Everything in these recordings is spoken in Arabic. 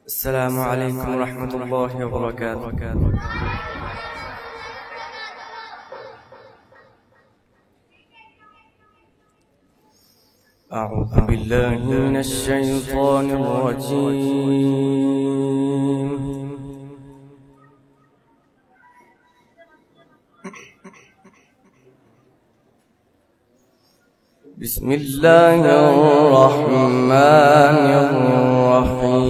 السلام عليكم ورحمة الله وبركاته. أعوذ بالله من الشيطان الرجيم. بسم الله الرحمن الرحيم.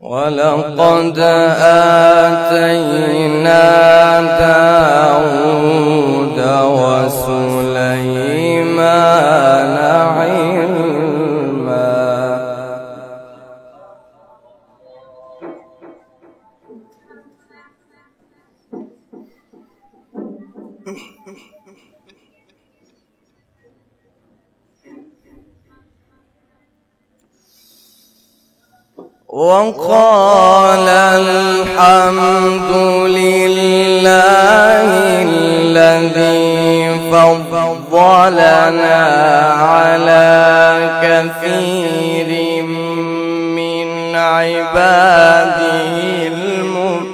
ولقد آتينا داود وسليمان علما وقال الحمد لله الذي فضلنا على كثير من عباده المؤمنين.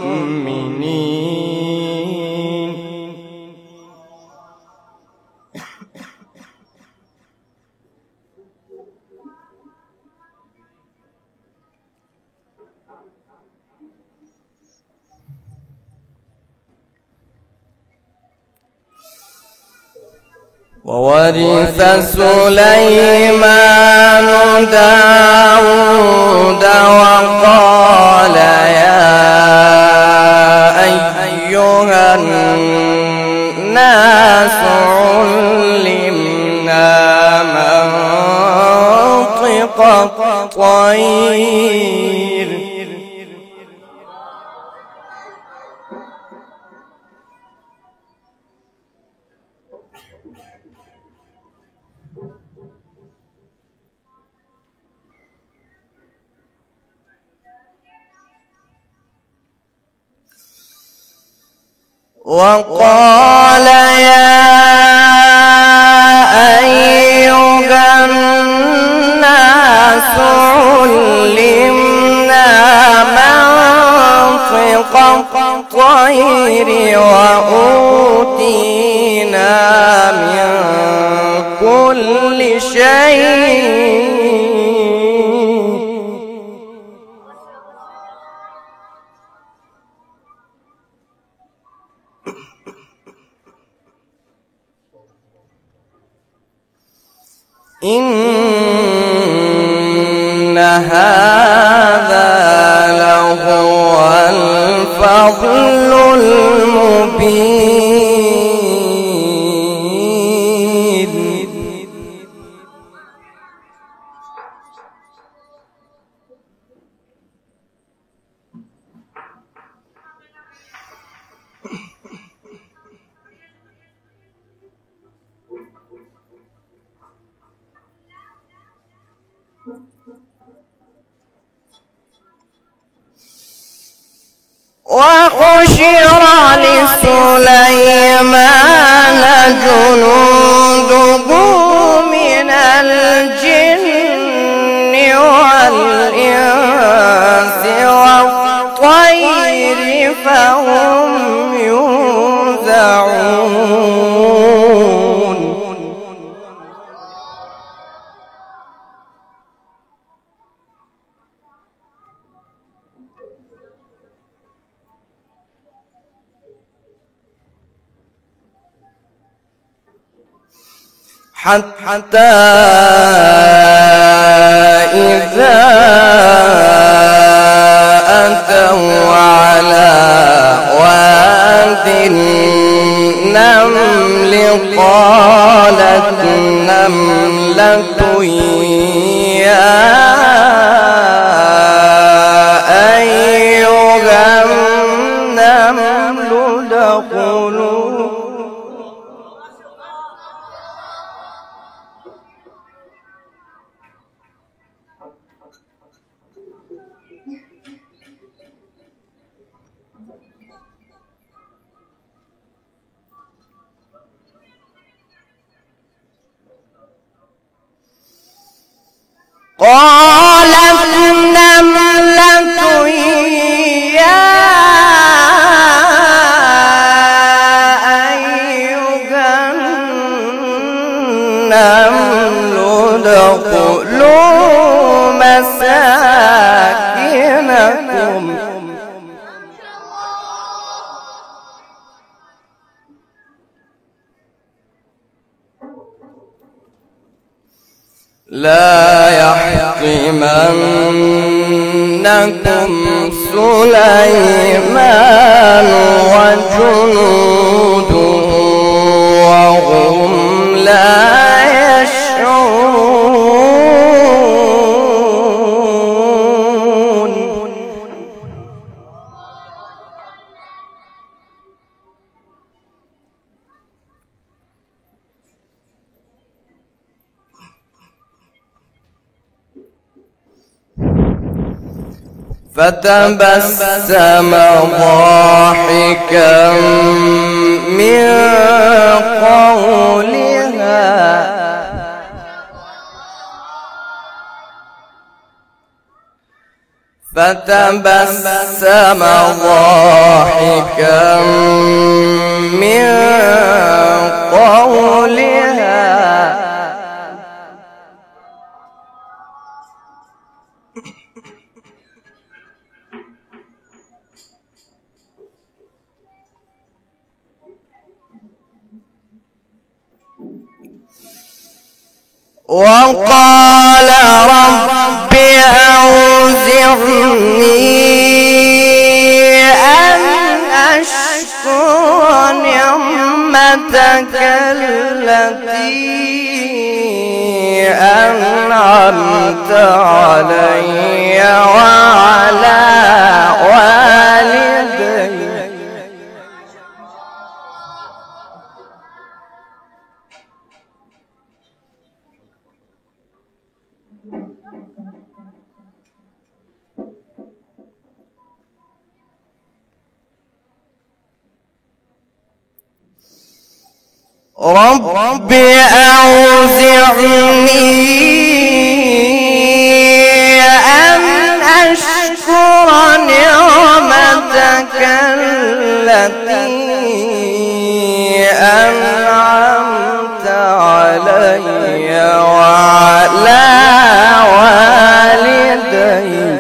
وورث سليمان داود وقال يا أيها الناس علمنا منطق الطير وقال يا أيها الناس علمنا منطق الطير وأوتينا من كل شيء إن هذا لهو الفضل المبين. وحشر لسليمان جنوده من الجن والإنس والطير فهم يوزعون. حتى إذا أتوا على واد النمل قالت نملة يا أيها النمل ادخلوا قالت نملة يا أيها النمل ادخلوا مساكنكم لا يحطمنكم سليمان وجنوده وهم لا يشعرون فتبسم ضاحكا من قولها فتبسم ضاحكا من قولها وقال رب أوزعني أن أشكر نعمتك التي أنعمت علي وعلى والدي رب أوزعني أن أشكر نعمتك التي أنعمت علي وعلى والدي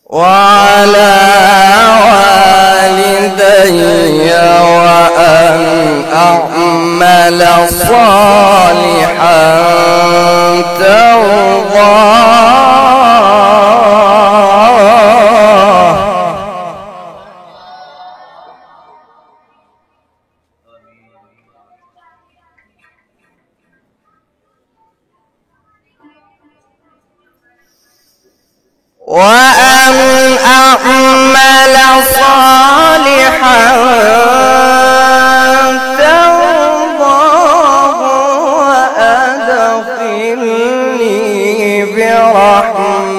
وعلى والدي وأن أعمل صالحا ترضاه وأن أعمل صالحا ترضاه وأدخلني برحمتك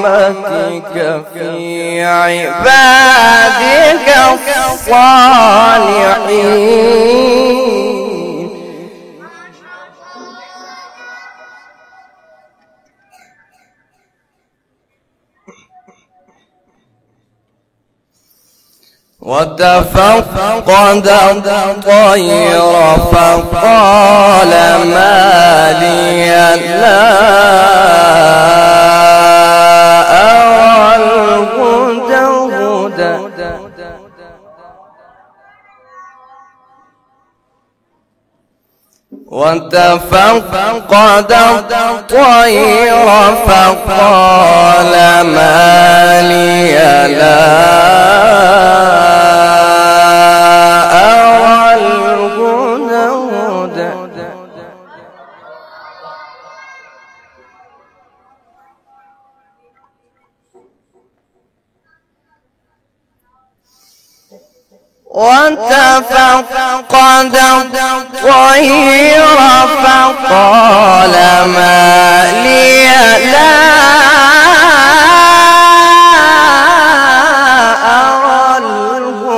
في عبادك الصالحين وتفقد الطير فقال ما لي لا أرى الهدهد وتفقد الطير فقال ما لي لا أرى الهدهد وتفقد الطير فقال ما لي لا أرى الهدهد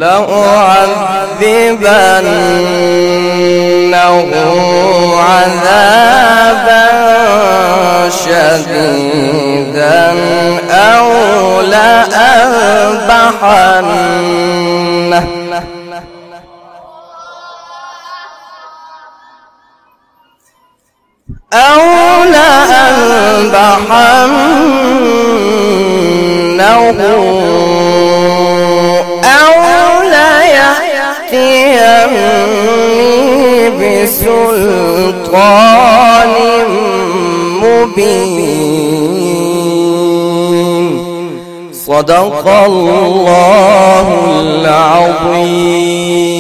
لأعذبنه عذابا شديدا أو لأذبحنه أو ليأتيني بسلطان مبين. صدق الله العظيم.